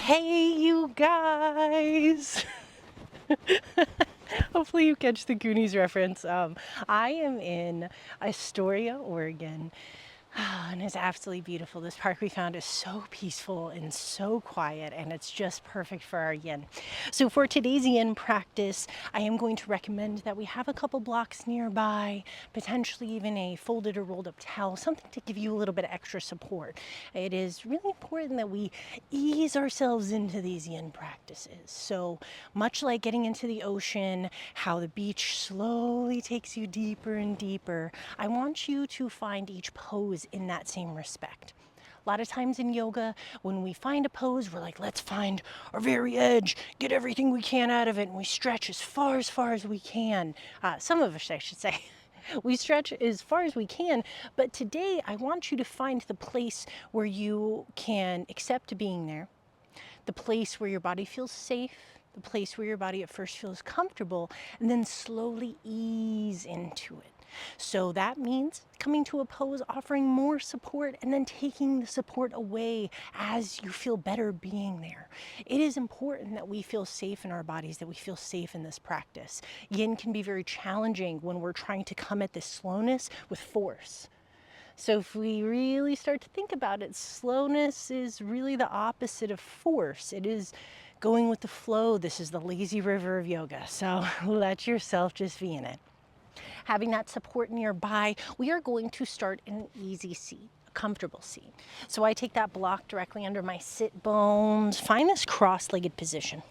Hey, you guys! Hopefully you catch the Goonies reference. I am in Astoria, Oregon, and it's absolutely beautiful. This park we found is so peaceful and so quiet, and it's just perfect for our yin. So for today's yin practice, I am going to recommend that we have a couple blocks nearby, potentially even a folded or rolled up towel, something to give you a little bit of extra support. It is really important that we ease ourselves into these yin practices. So much like getting into the ocean, how the beach slowly takes you deeper and deeper, I want you to find each pose in that same respect. A lot of times in yoga, when we find a pose, we're like, let's find our very edge, get everything we can out of it, and we stretch as far as we can. Some of us, I should say. We stretch as far as we can, but today I want you to find the place where you can accept being there, the place where your body feels safe, the place where your body at first feels comfortable, and then slowly ease into it. So that means coming to a pose, offering more support, and then taking the support away as you feel better being there. It is important that we feel safe in our bodies, that we feel safe in this practice. Yin can be very challenging when we're trying to come at this slowness with force. So if we really start to think about it, slowness is really the opposite of force. It is going with the flow. This is the lazy river of yoga. So let yourself just be in it. Having that support nearby, we are going to start in an easy seat, a comfortable seat. So I take that block directly under my sit bones. Find this cross-legged position.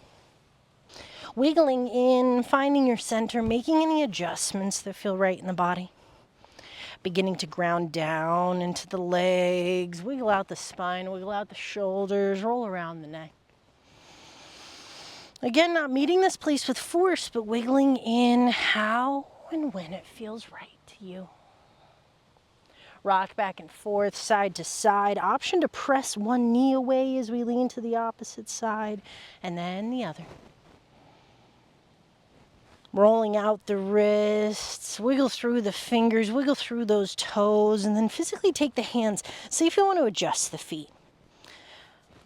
Wiggling in, finding your center, making any adjustments that feel right in the body. Beginning to ground down into the legs, wiggle out the spine, wiggle out the shoulders, roll around the neck. Again, not meeting this place with force, but wiggling in how and when it feels right to you. Rock back and forth, side to side. Option to press one knee away as we lean to the opposite side, and then the other. Rolling out the wrists, wiggle through the fingers, wiggle through those toes, and then physically take the hands. See if you want to adjust the feet.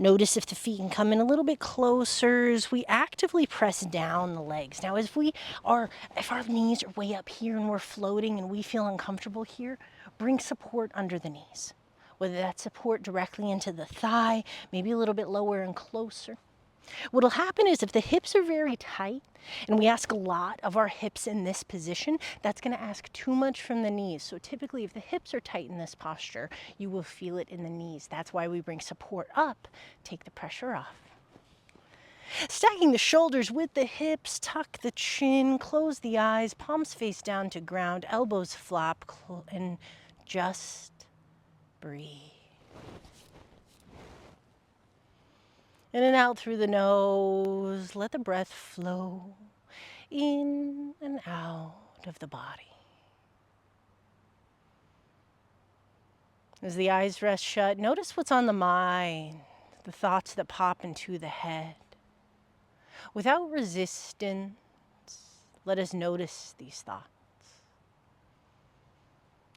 Notice if the feet can come in a little bit closer as we actively press down the legs. Now, if our knees are way up here and we're floating and we feel uncomfortable here, bring support under the knees. Whether that's support directly into the thigh, maybe a little bit lower and closer. What'll happen is if the hips are very tight and we ask a lot of our hips in this position, that's going to ask too much from the knees. So typically if the hips are tight in this posture, you will feel it in the knees. That's why we bring support up, take the pressure off. Stacking the shoulders with the hips, tuck the chin, close the eyes, palms face down to ground, elbows flop, and just breathe. In and out through the nose, let the breath flow in and out of the body. As the eyes rest shut, notice what's on the mind, the thoughts that pop into the head. Without resistance, let us notice these thoughts.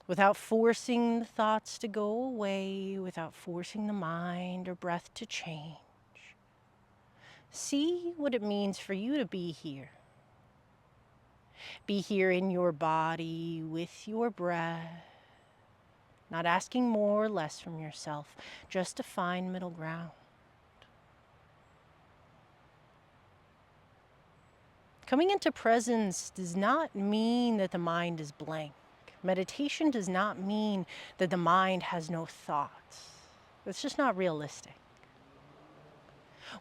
Without forcing the thoughts to go away, without forcing the mind or breath to change. See what it means for you to be here. Be here in your body with your breath. Not asking more or less from yourself, just to find middle ground. Coming into presence does not mean that the mind is blank. Meditation does not mean that the mind has no thoughts. It's just not realistic.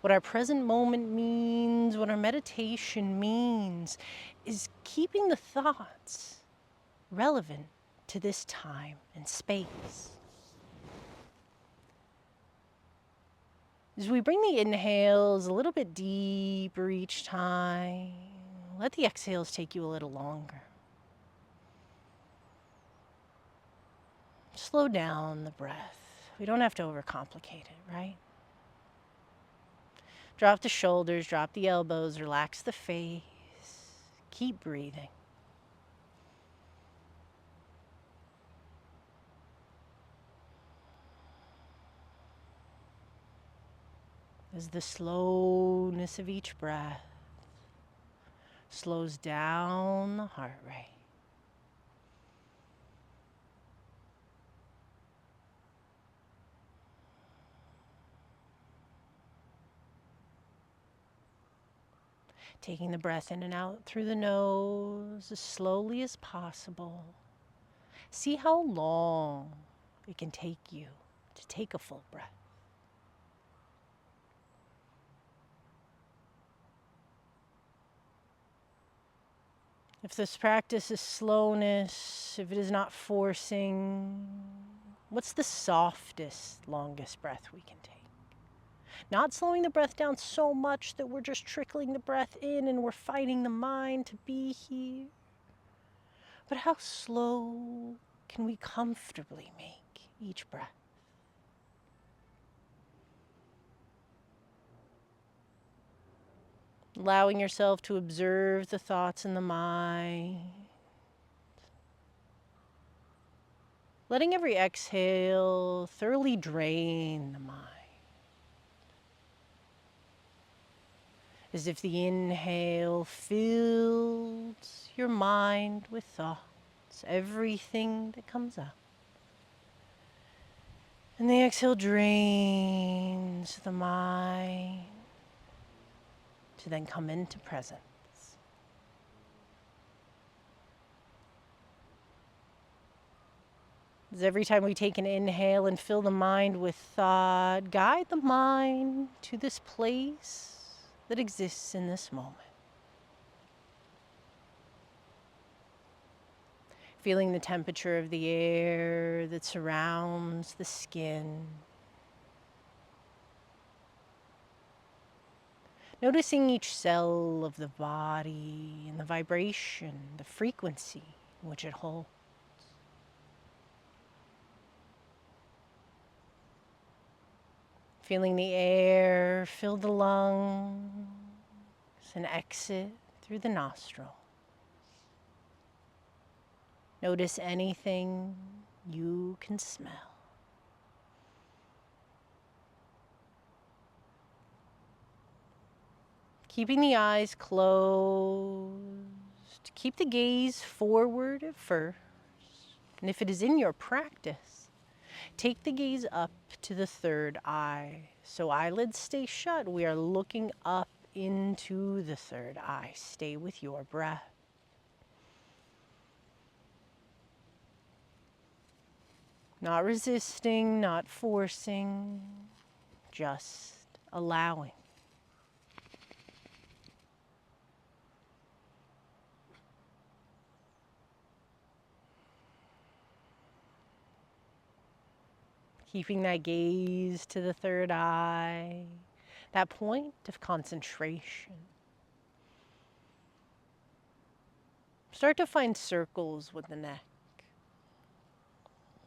What our present moment means, what our meditation means, is keeping the thoughts relevant to this time and space. As we bring the inhales a little bit deeper each time, let the exhales take you a little longer. Slow down the breath. We don't have to overcomplicate it, right? Drop the shoulders, drop the elbows, relax the face. Keep breathing. as the slowness of each breath slows down the heart rate. Taking the breath in and out through the nose as slowly as possible. See how long it can take you to take a full breath. If this practice is slowness, if it is not forcing, what's the softest, longest breath we can take? Not slowing the breath down so much that we're just trickling the breath in and we're fighting the mind to be here. But how slow can we comfortably make each breath? Allowing yourself to observe the thoughts in the mind. Letting every exhale thoroughly drain the mind. As if the inhale filled your mind with thoughts, everything that comes up. And the exhale drains the mind to then come into presence. As every time we take an inhale and fill the mind with thought, guide the mind to this place that exists in this moment. Feeling the temperature of the air that surrounds the skin. Noticing each cell of the body and the vibration, the frequency in which it holds. Feeling the air fill the lungs and exit through the nostrils. Notice anything you can smell. Keeping the eyes closed, keep the gaze forward at first. And if it is in your practice, take the gaze up to the third eye. So eyelids stay shut. We are looking up into the third eye. Stay with your breath. Not resisting, not forcing, just allowing. Keeping that gaze to the third eye, that point of concentration. Start to find circles with the neck.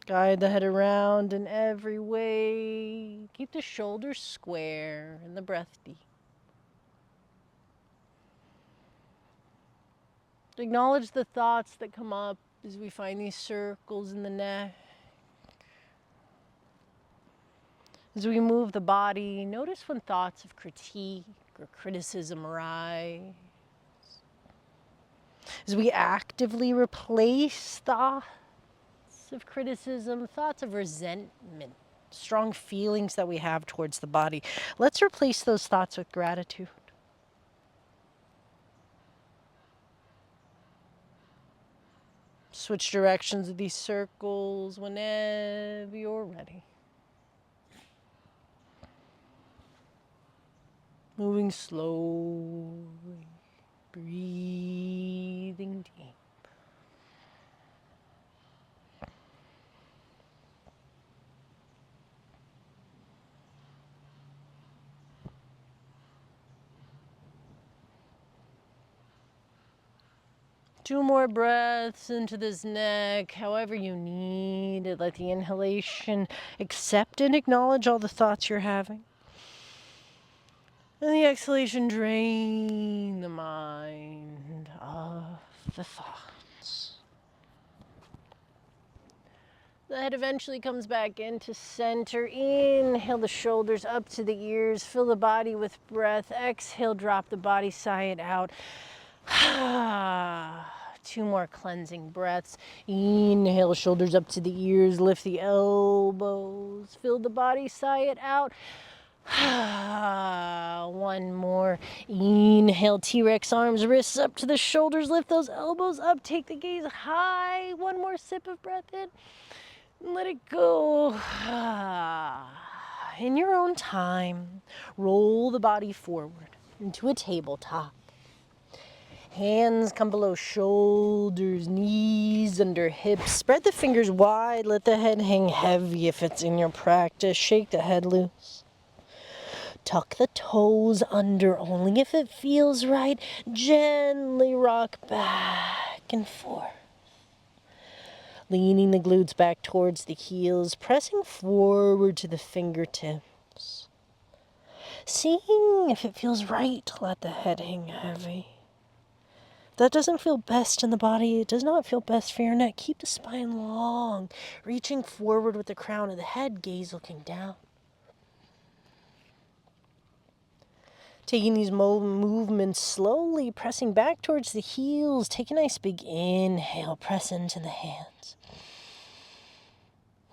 Guide the head around in every way. Keep the shoulders square and the breath deep. Acknowledge the thoughts that come up as we find these circles in the neck. As we move the body, notice when thoughts of critique or criticism arise. As we actively replace thoughts of criticism, thoughts of resentment, strong feelings that we have towards the body, let's replace those thoughts with gratitude. Switch directions of these circles whenever you're ready. Moving slowly, breathing deep. Two more breaths into this neck, however you need. Let the inhalation accept and acknowledge all the thoughts you're having. And the exhalation, drain the mind of the thoughts. The head eventually comes back into center. Inhale the shoulders up to the ears. Fill the body with breath. Exhale, drop the body side out. 2 more cleansing breaths. Inhale, shoulders up to the ears. Lift the elbows. Fill the body side out. 1 more. Inhale, T-Rex arms, wrists up to the shoulders. Lift those elbows up. Take the gaze high. 1 more sip of breath in. Let it go. In your own time, roll the body forward into a tabletop. Hands come below shoulders, knees under hips. Spread the fingers wide. Let the head hang heavy if it's in your practice. Shake the head loose. Tuck the toes under only if it feels right. Gently rock back and forth. Leaning the glutes back towards the heels, pressing forward to the fingertips. Seeing if it feels right to let the head hang heavy. If that doesn't feel best in the body, it does not feel best for your neck. Keep the spine long, reaching forward with the crown of the head, gaze looking down. Taking these movements slowly, pressing back towards the heels. Take a nice big inhale, press into the hands.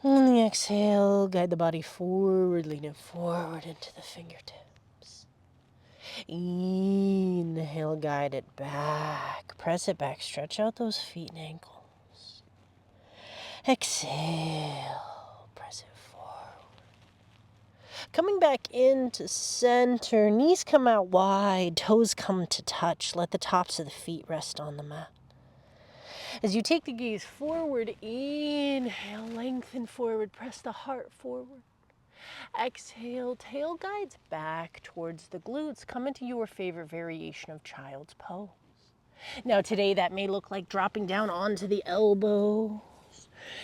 And on the exhale, guide the body forward, lean it forward into the fingertips. Inhale, guide it back. Press it back, stretch out those feet and ankles. Exhale, press it forward. Coming back into center, knees come out wide, toes come to touch. Let the tops of the feet rest on the mat. As you take the gaze forward, inhale, lengthen forward, press the heart forward. Exhale, tail guides back towards the glutes. Come into your favorite variation of child's pose. Now today that may look like dropping down onto the elbows,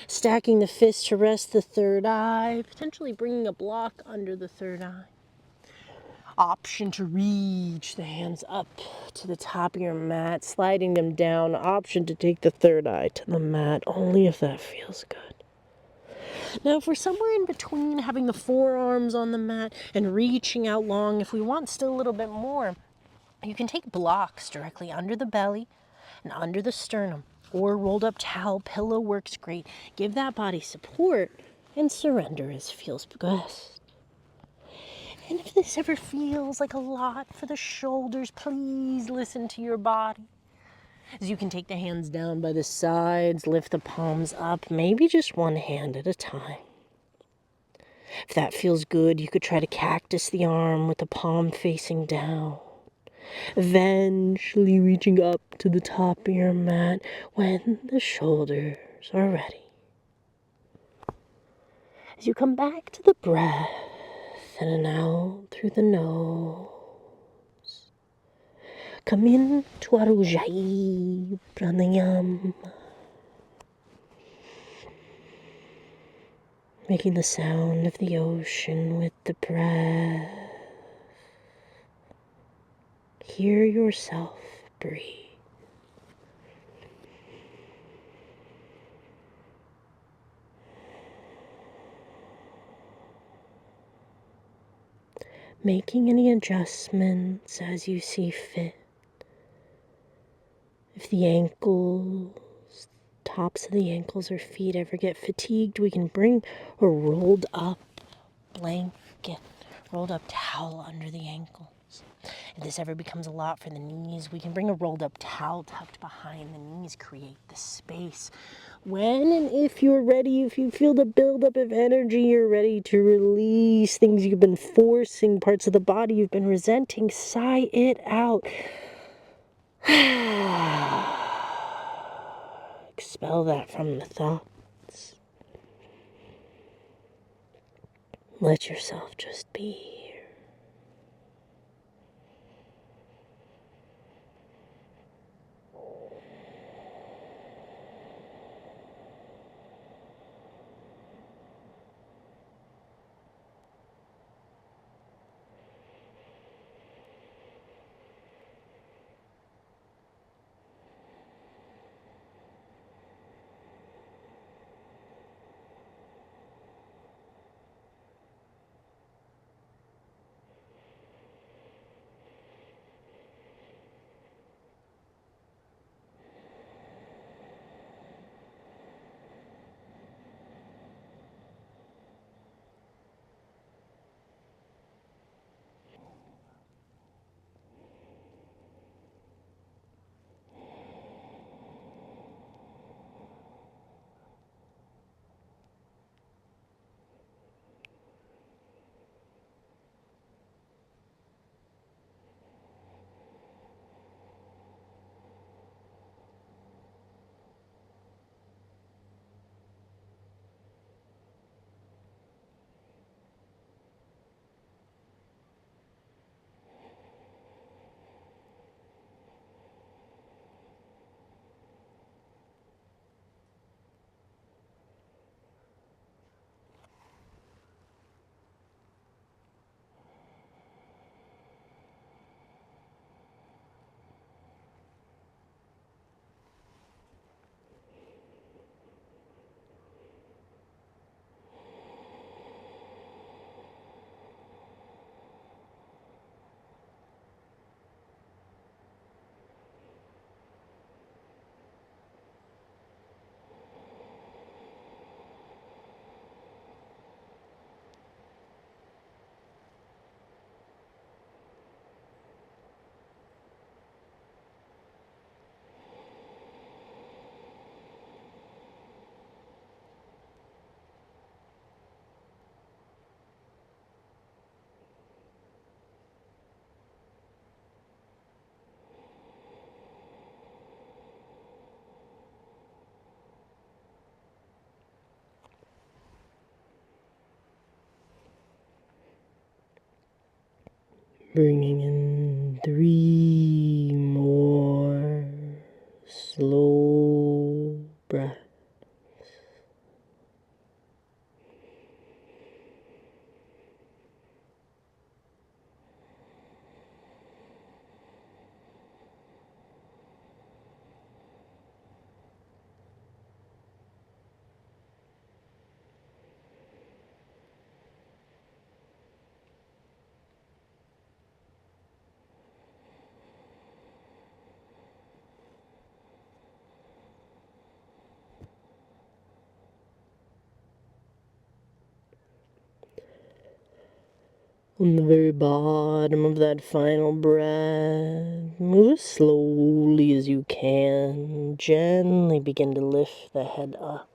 stacking the fists to rest the third eye, potentially bringing a block under the third eye. Option to reach the hands up to the top of your mat, sliding them down. Option to take the third eye to the mat, only if that feels good. Now, if we're somewhere in between, having the forearms on the mat and reaching out long, if we want still a little bit more, you can take blocks directly under the belly and under the sternum, or rolled up towel, pillow works great. Give that body support and surrender as feels best. And if this ever feels like a lot for the shoulders, please listen to your body. As you can take the hands down by the sides, lift the palms up, maybe just one hand at a time. If that feels good, you could try to cactus the arm with the palm facing down. Eventually reaching up to the top of your mat when the shoulders are ready. As you come back to the breath, in and out through the nose. Comin to Ujjayi pranayama. Making the sound of the ocean with the breath. Hear yourself breathe. Making any adjustments as you see fit. If the ankles, tops of the ankles or feet ever get fatigued, we can bring a rolled up blanket, rolled up towel under the ankles. If this ever becomes a lot for the knees, we can bring a rolled up towel tucked behind the knees, create the space. When and if you're ready, if you feel the buildup of energy, you're ready to release things you've been forcing, parts of the body you've been resenting, sigh it out. Expel that from the thoughts. Let yourself just be here. Bringing in 3 more slow breaths. On the very bottom of that final breath, move as slowly as you can. Gently begin to lift the head up.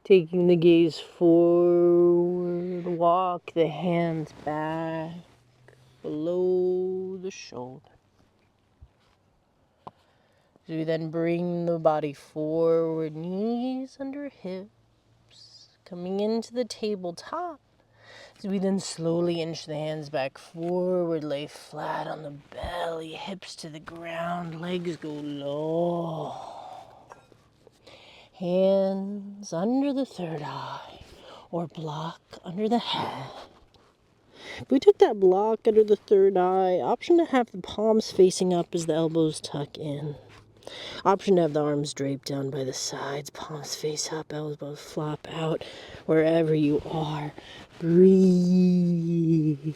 Taking the gaze forward, walk the hands back below the shoulder. So we then bring the body forward, knees under hips, coming into the tabletop. So we then slowly inch the hands back forward, lay flat on the belly, hips to the ground, legs go low. Hands under the third eye, or block under the head. If we took that block under the third eye, option to have the palms facing up as the elbows tuck in. Option to have the arms draped down by the sides, palms face up, elbows flop out. Wherever you are, breathe.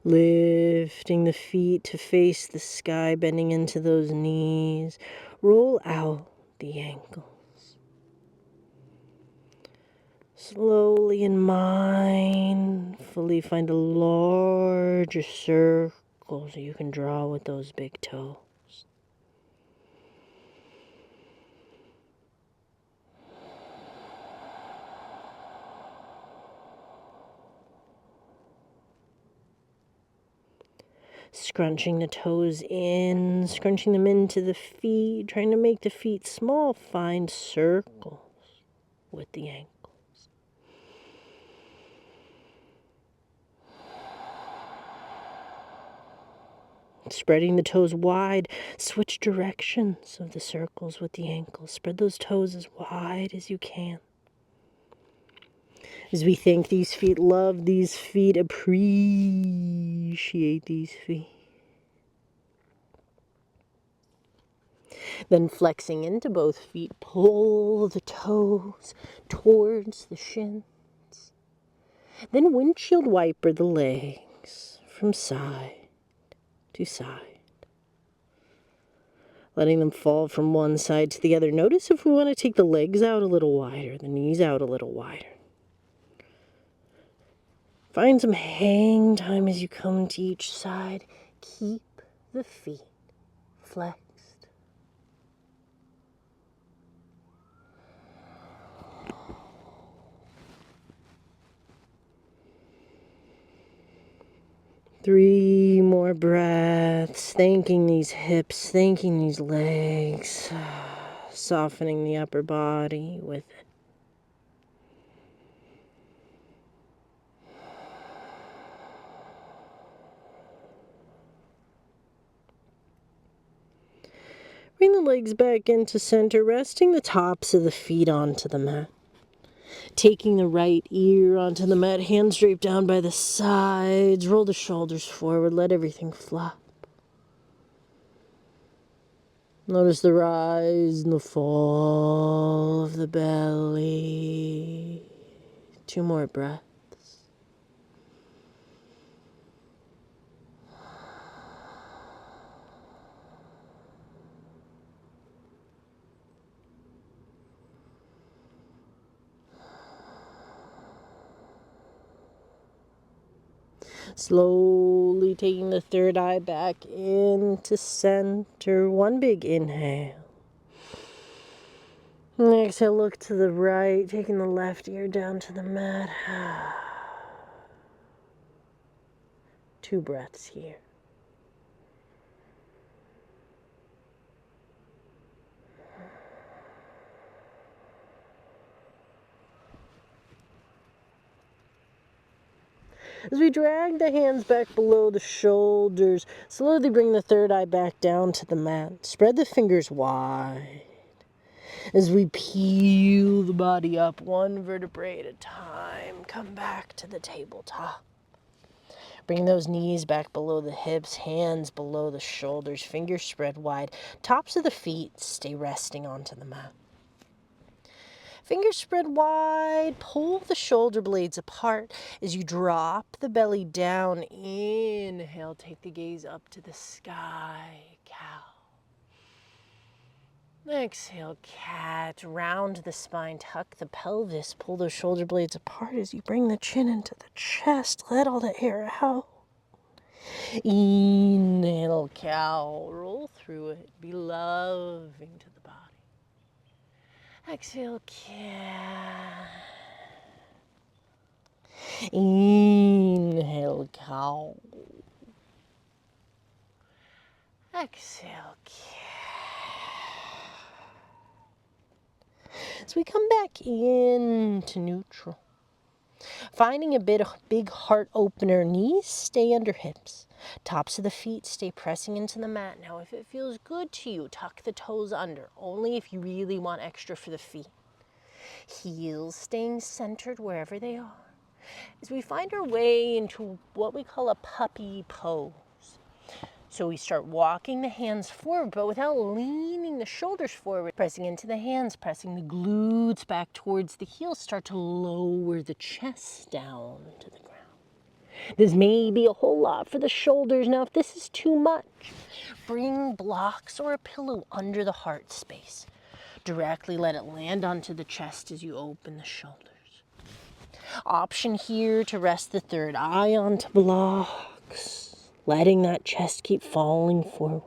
Lifting the feet to face the sky, bending into those knees. Roll out the ankles. Slowly and mindfully find a larger circle so you can draw with those big toes. Scrunching the toes in, scrunching them into the feet, trying to make the feet small, find circles with the ankles. Spreading the toes wide, switch directions of the circles with the ankles. Spread those toes as wide as you can. As we thank these feet, love these feet, appreciate these feet. Then flexing into both feet, pull the toes towards the shins. Then windshield wiper the legs from side to side. Letting them fall from one side to the other. Notice if we want to take the legs out a little wider, the knees out a little wider. Find some hang time as you come to each side. Keep the feet flexed. Three more breaths, thanking these hips, thanking these legs, softening the upper body with it. Bring the legs back into center, resting the tops of the feet onto the mat. Taking the right ear onto the mat, hands draped down by the sides, roll the shoulders forward, let everything flop. Notice the rise and the fall of the belly. 2 more breaths. Slowly taking the third eye back into center. 1 big inhale. And exhale, look to the right, taking the left ear down to the mat. 2 breaths here. As we drag the hands back below the shoulders, slowly bring the third eye back down to the mat. Spread the fingers wide. As we peel the body up one vertebrae at a time, come back to the tabletop. Bring those knees back below the hips, hands below the shoulders, fingers spread wide. Tops of the feet stay resting onto the mat. Fingers spread wide, pull the shoulder blades apart as you drop the belly down. Inhale, take the gaze up to the sky, cow. Exhale, cat. Round the spine, tuck the pelvis, pull those shoulder blades apart as you bring the chin into the chest. Let all the air out. Inhale, cow. Roll through it. Be loving to the body. Exhale, cat. Inhale, cow. Exhale, cat. As we come back into neutral, finding a big heart opener, knees stay under hips. Tops of the feet stay pressing into the mat. Now, if it feels good to you, tuck the toes under, only if you really want extra for the feet. Heels staying centered wherever they are. As we find our way into what we call a puppy pose. So we start walking the hands forward, but without leaning the shoulders forward, pressing into the hands, pressing the glutes back towards the heels, start to lower the chest down to the ground. This may be a whole lot for the shoulders. Now, if this is too much, bring blocks or a pillow under the heart space. Directly let it land onto the chest as you open the shoulders. Option here to rest the third eye onto blocks. Letting that chest keep falling forward.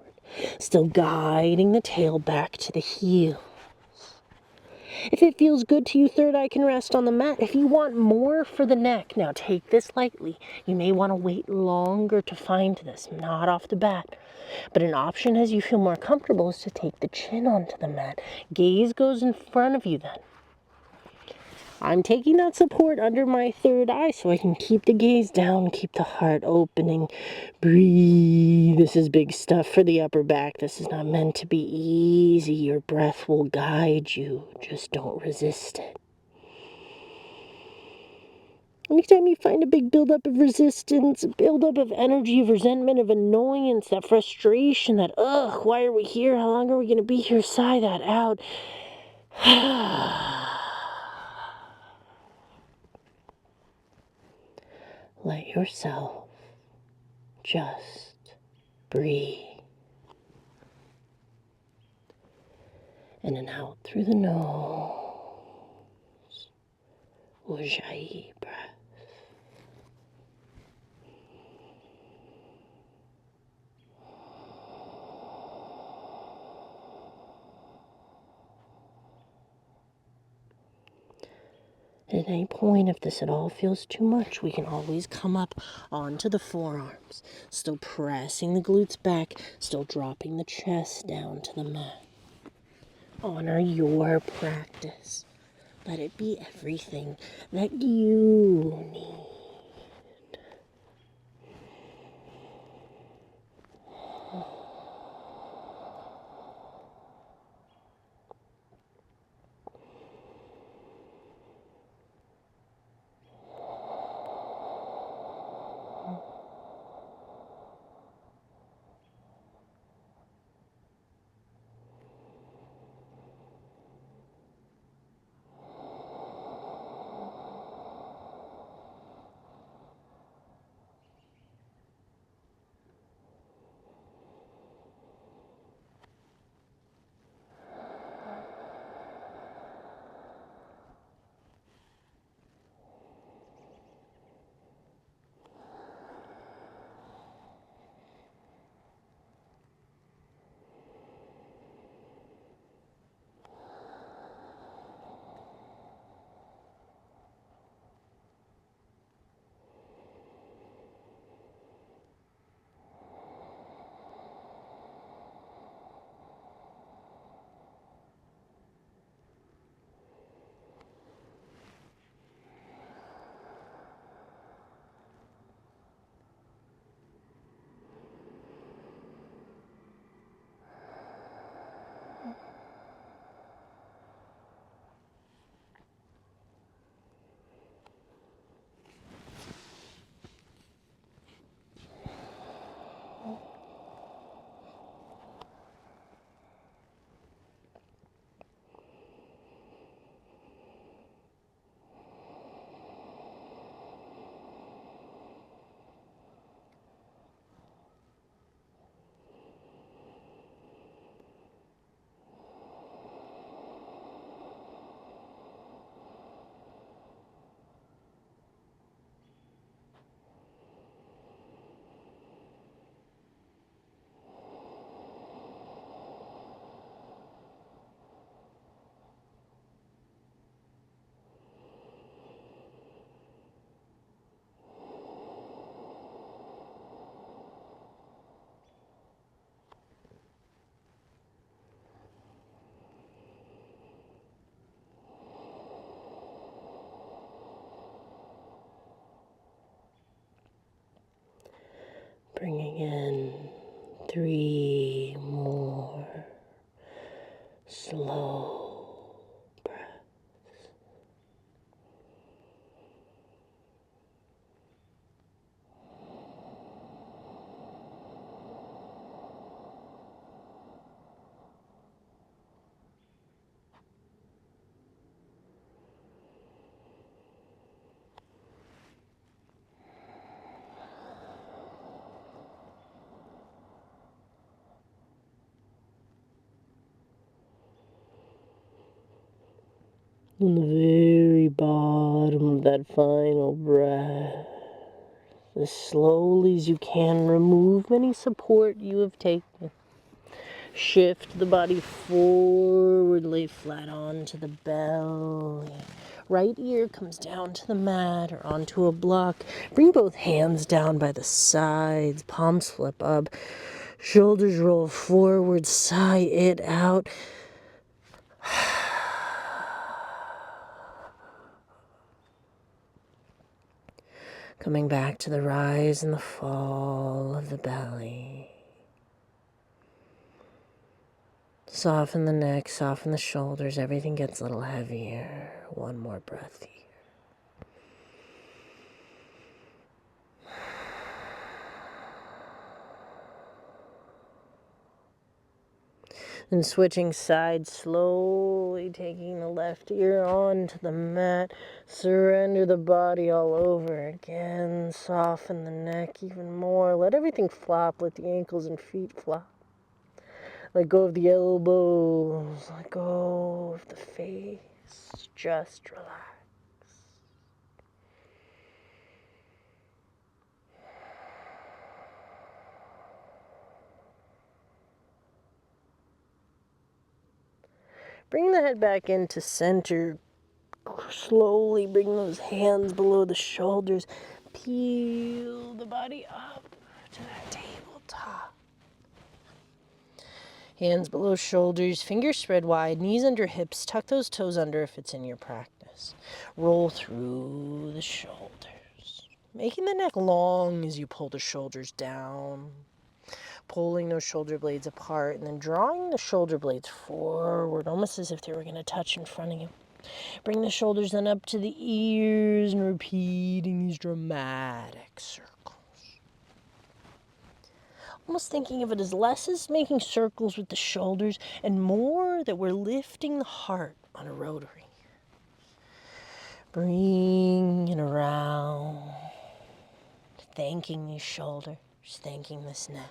Still guiding the tail back to the heel. If it feels good to you, third eye can rest on the mat. If you want more for the neck, now take this lightly. You may want to wait longer to find this, not off the bat. But an option as you feel more comfortable is to take the chin onto the mat. Gaze goes in front of you then. I'm taking that support under my third eye so I can keep the gaze down, keep the heart opening. Breathe. This is big stuff for the upper back. This is not meant to be easy. Your breath will guide you. Just don't resist it. Anytime you find a big buildup of resistance, a buildup of energy, of resentment, of annoyance, that frustration, that, ugh, why are we here? How long are we going to be here? Sigh that out. Let yourself just breathe. In and out through the nose. Ujjayi breath. At any point, if this at all feels too much, we can always come up onto the forearms. Still pressing the glutes back, still dropping the chest down to the mat. Honor your practice. Let it be everything that you need. 3 more slow breaths. On the very bottom of that final breath, as slowly as you can, remove any support you have taken. Shift the body forward, lay flat onto the belly. Right ear comes down to the mat or onto a block. Bring both hands down by the sides, palms flip up, shoulders roll forward, sigh it out. Coming back to the rise and the fall of the belly. Soften the neck, soften the shoulders. Everything gets a little heavier. One more breath here. And switching sides, slowly taking the left ear onto the mat. Surrender the body all over again. Soften the neck even more. Let everything flop. Let the ankles and feet flop. Let go of the elbows. Let go of the face. Just relax. Bring the head back into center. Slowly bring those hands below the shoulders. Peel the body up to that tabletop. Hands below shoulders, fingers spread wide, knees under hips. Tuck those toes under if it's in your practice. Roll through the shoulders, making the neck long as you pull the shoulders down. Pulling those shoulder blades apart and then drawing the shoulder blades forward, almost as if they were going to touch in front of you. Bring the shoulders then up to the ears and repeating these dramatic circles. Almost thinking of it as less as making circles with the shoulders and more that we're lifting the heart on a rotary. Bring it around, thanking these shoulders, thanking this neck.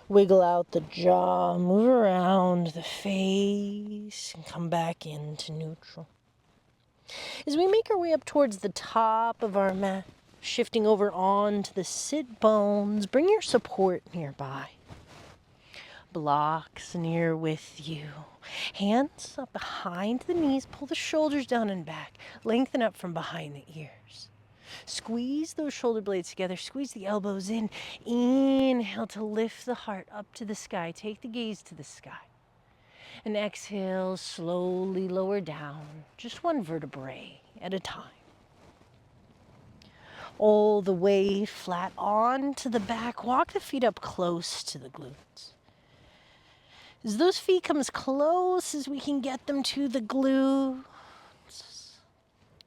Wiggle out the jaw, move around the face, and come back into neutral. As we make our way up towards the top of our mat, shifting over onto the sit bones, bring your support nearby. Blocks near with you. Hands up behind the knees, pull the shoulders down and back, lengthen up from behind the ears. Squeeze those shoulder blades together. Squeeze the elbows in. Inhale to lift the heart up to the sky. Take the gaze to the sky. And exhale, slowly lower down, just one vertebrae at a time. All the way flat onto the back. Walk the feet up close to the glutes. As those feet come as close as we can get them to the glutes,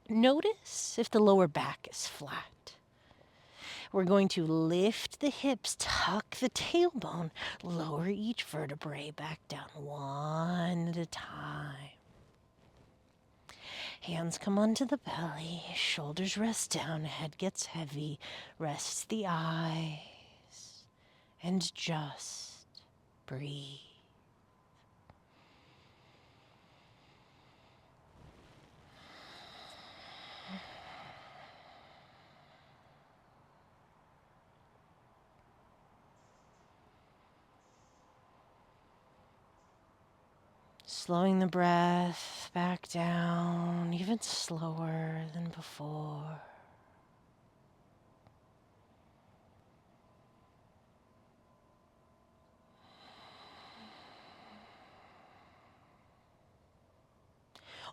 notice if the lower back is flat. We're going to lift the hips, tuck the tailbone, lower each vertebrae back down one at a time. Hands come onto the belly, shoulders rest down, head gets heavy, rest the eyes, and just breathe. Slowing the breath back down, even slower than before.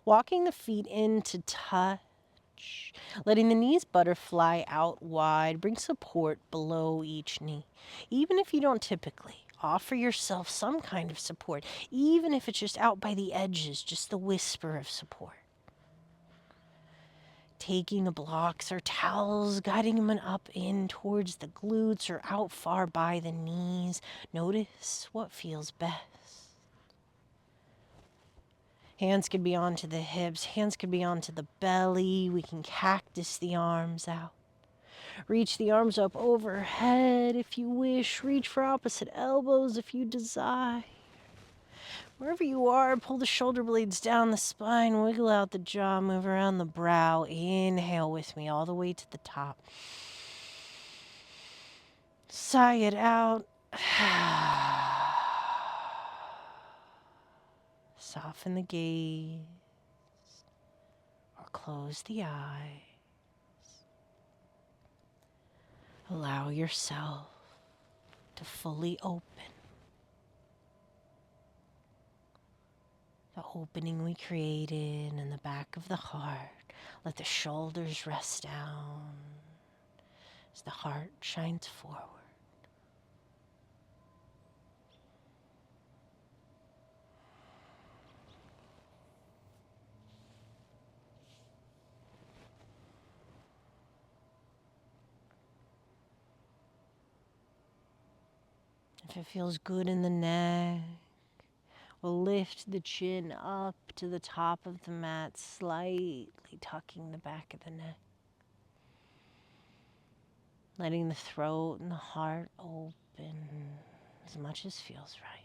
Walking the feet in to touch stretch. Letting the knees butterfly out wide. Bring support below each knee. Even if you don't typically, offer yourself some kind of support. Even if it's just out by the edges, just the whisper of support. Taking the blocks or towels, guiding them up in towards the glutes or out far by the knees. Notice what feels best. Hands could be onto the hips, hands could be onto the belly. We can cactus the arms out. Reach the arms up overhead if you wish. Reach for opposite elbows if you desire. Wherever you are, pull the shoulder blades down the spine, wiggle out the jaw, move around the brow. Inhale with me all the way to the top. Sigh it out. Soften the gaze or close the eye. Allow yourself to fully open. The opening we created in the back of the heart. Let the shoulders rest down as the heart shines forward. If it feels good in the neck, we'll lift the chin up to the top of the mat, slightly tucking the back of the neck. Letting the throat and the heart open as much as feels right.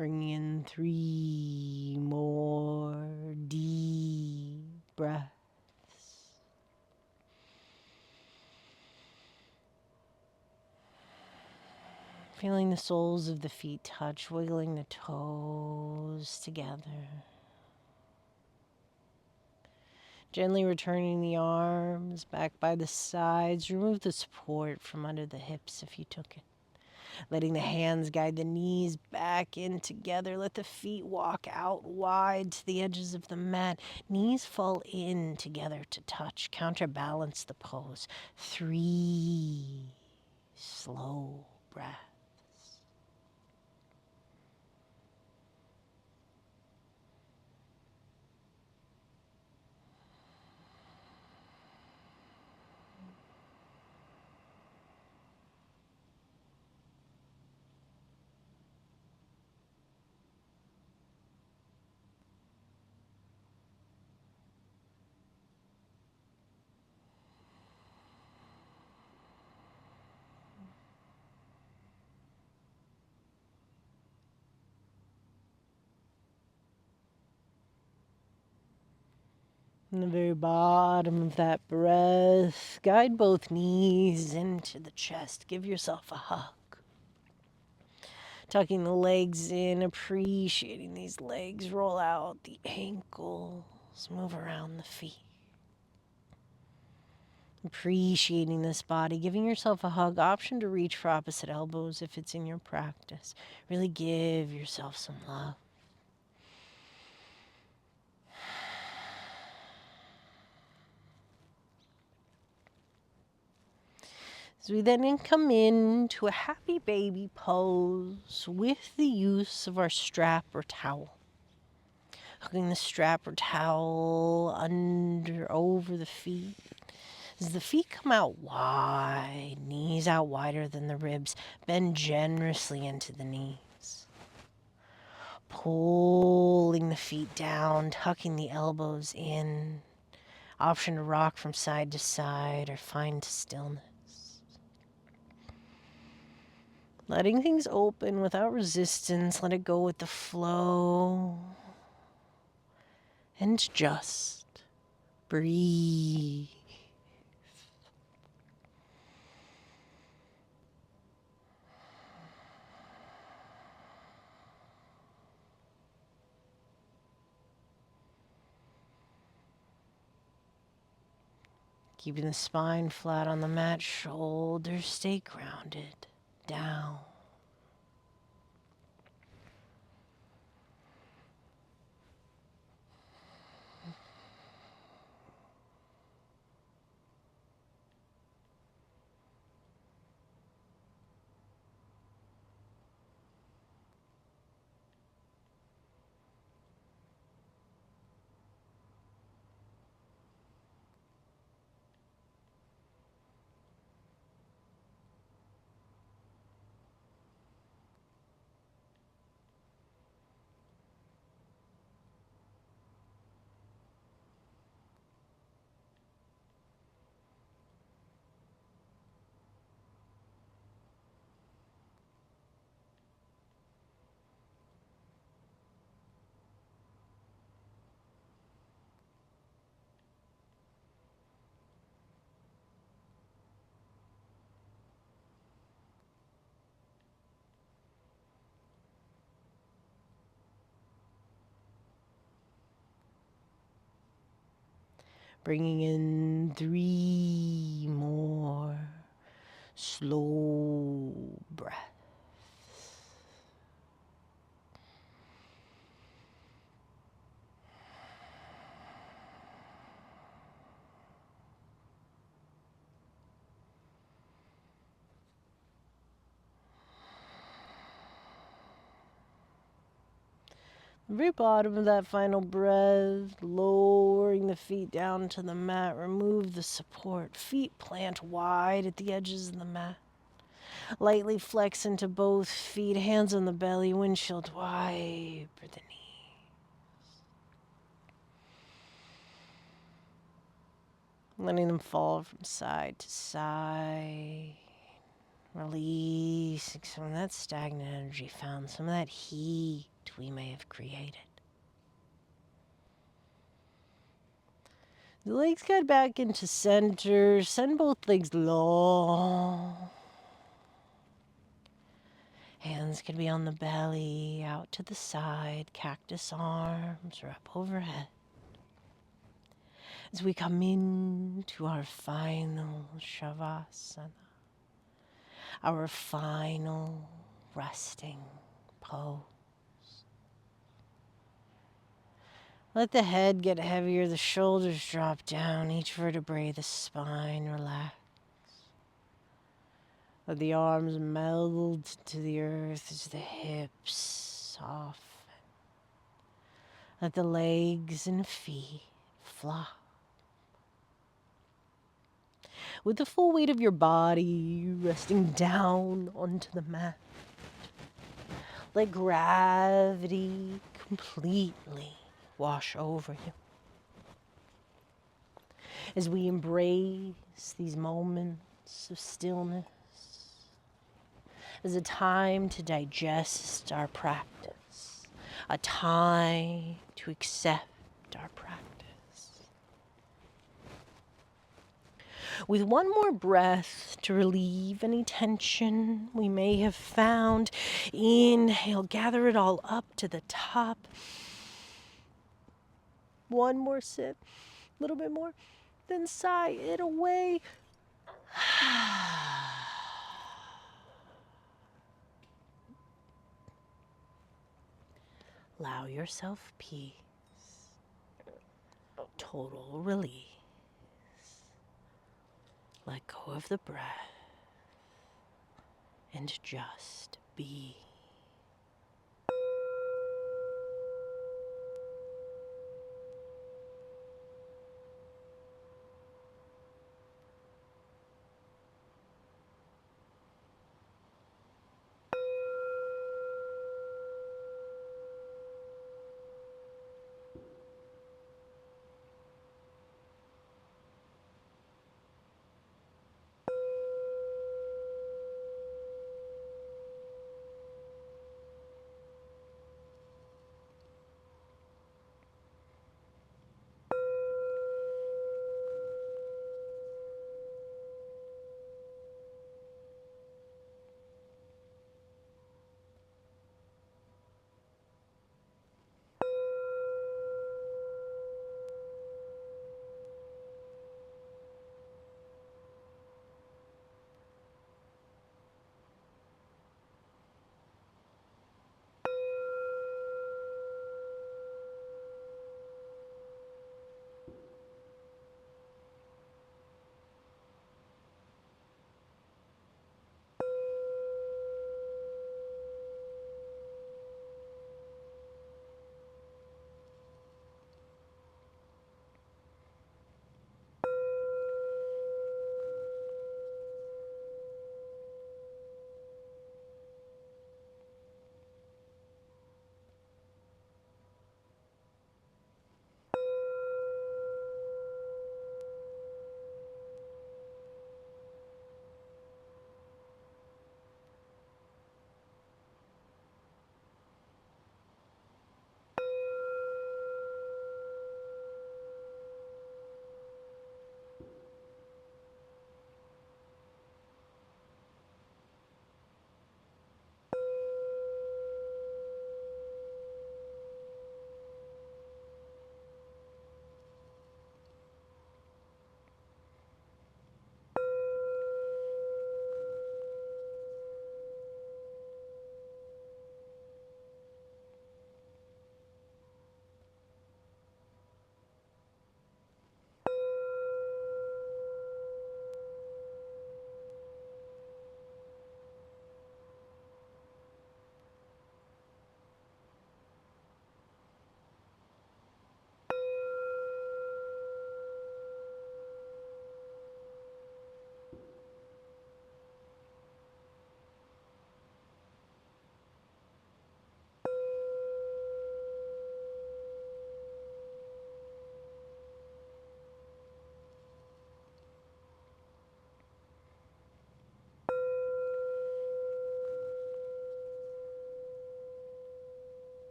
Bring in 3 more deep breaths. Feeling the soles of the feet touch, wiggling the toes together. Gently returning the arms back by the sides. Remove the support from under the hips if you took it. Letting the hands guide the knees back in together. Let the feet walk out wide to the edges of the mat. Knees fall in together to touch. Counterbalance the pose. 3 slow breaths. From the very bottom of that breath, guide both knees into the chest. Give yourself a hug. Tucking the legs in, appreciating these legs. Roll out the ankles, move around the feet. Appreciating this body, giving yourself a hug. Option to reach for opposite elbows if it's in your practice. Really give yourself some love. As we then come into a happy baby pose with the use of our strap or towel. Hooking the strap or towel over the feet. As the feet come out wide, knees out wider than the ribs, bend generously into the knees. Pulling the feet down, tucking the elbows in. Option to rock from side to side or find stillness. Letting things open without resistance, let it go with the flow. And just breathe. Keeping the spine flat on the mat, shoulders stay grounded, down. Bringing in 3 more slow breaths. The very bottom of that final breath, lowering the feet down to the mat, remove the support. Feet plant wide at the edges of the mat. Lightly flex into both feet, hands on the belly, windshield wiper the knee. Letting them fall from side to side. Releasing some of that stagnant energy found, some of that heat we may have created. The legs get back into center. Send both legs long. Hands can be on the belly, out to the side, cactus arms, or up overhead. As we come into our final Shavasana, our final resting pose. Let the head get heavier, the shoulders drop down, each vertebrae, the spine relax. Let the arms meld to the earth as the hips soften. Let the legs and feet flop. With the full weight of your body resting down onto the mat, let gravity completely wash over you. As we embrace these moments of stillness, as a time to digest our practice, a time to accept our practice. With one more breath to relieve any tension we may have found, inhale, gather it all up to the top. One more sip, a little bit more, then sigh it away. Allow yourself peace, total release. Let go of the breath and just be.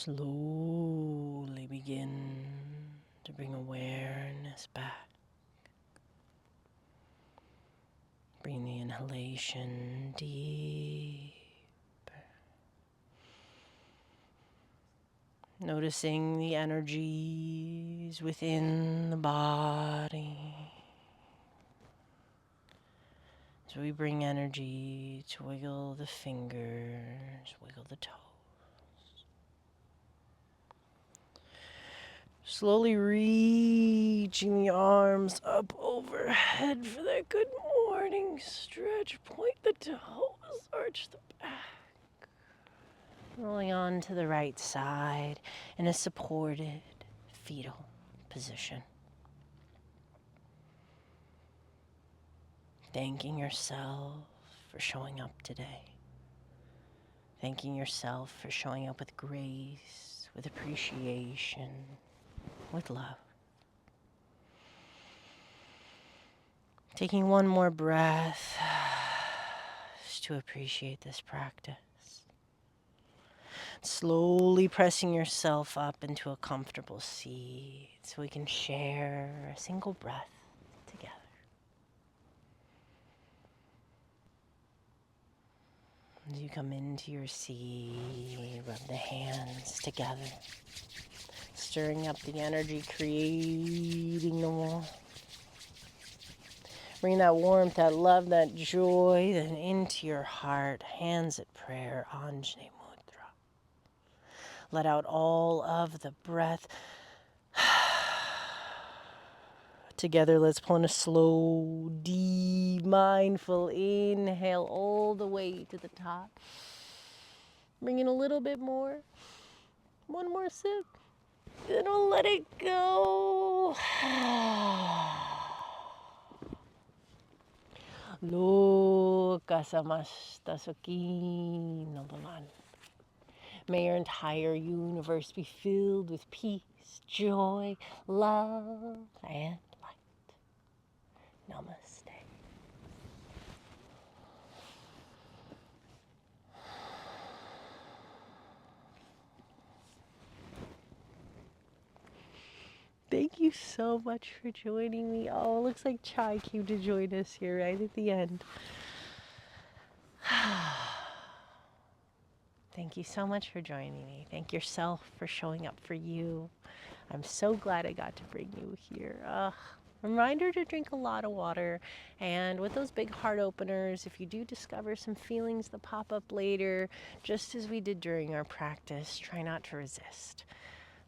Slowly begin to bring awareness back. Bring the inhalation deep. Noticing the energies within the body. So we bring energy to wiggle the fingers, wiggle the toes. Slowly reaching the arms up overhead for that good morning stretch. Point the toes, arch the back. Rolling on to the right side in a supported fetal position. Thanking yourself for showing up today. Thanking yourself for showing up with grace, with appreciation, with love. Taking one more breath just to appreciate this practice. Slowly pressing yourself up into a comfortable seat so we can share a single breath together. As you come into your seat, rub the hands together, stirring up the energy, creating the warmth. Bring that warmth, that love, that joy then into your heart. Hands at prayer, Anjali Mudra. Let out all of the breath. Together, let's pull in a slow, deep, mindful inhale all the way to the top. Bring in a little bit more. One more sip. Then we'll let it go. Lokasamasta Sukino Bhavan. May your entire universe be filled with peace, joy, love, and light. Namaste. Thank you so much for joining me. Oh, it looks like Chai came to join us here right at the end. Thank you so much for joining me. Thank yourself for showing up for you. I'm so glad I got to bring you here. Reminder to drink a lot of water. And with those big heart openers, if you do discover some feelings that pop up later, just as we did during our practice, try not to resist.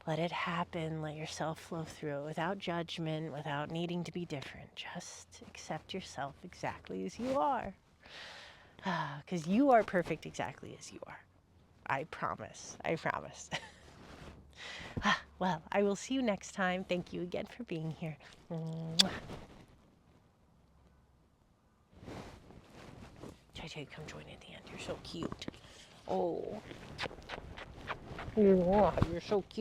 Let it happen. Let yourself flow through it without judgment, without needing to be different. Just accept yourself exactly as you are. Because you are perfect exactly as you are. I promise. I promise. Well, I will see you next time. Thank you again for being here. Mwah. Chai, come join at the end. You're so cute. Oh. You're so cute.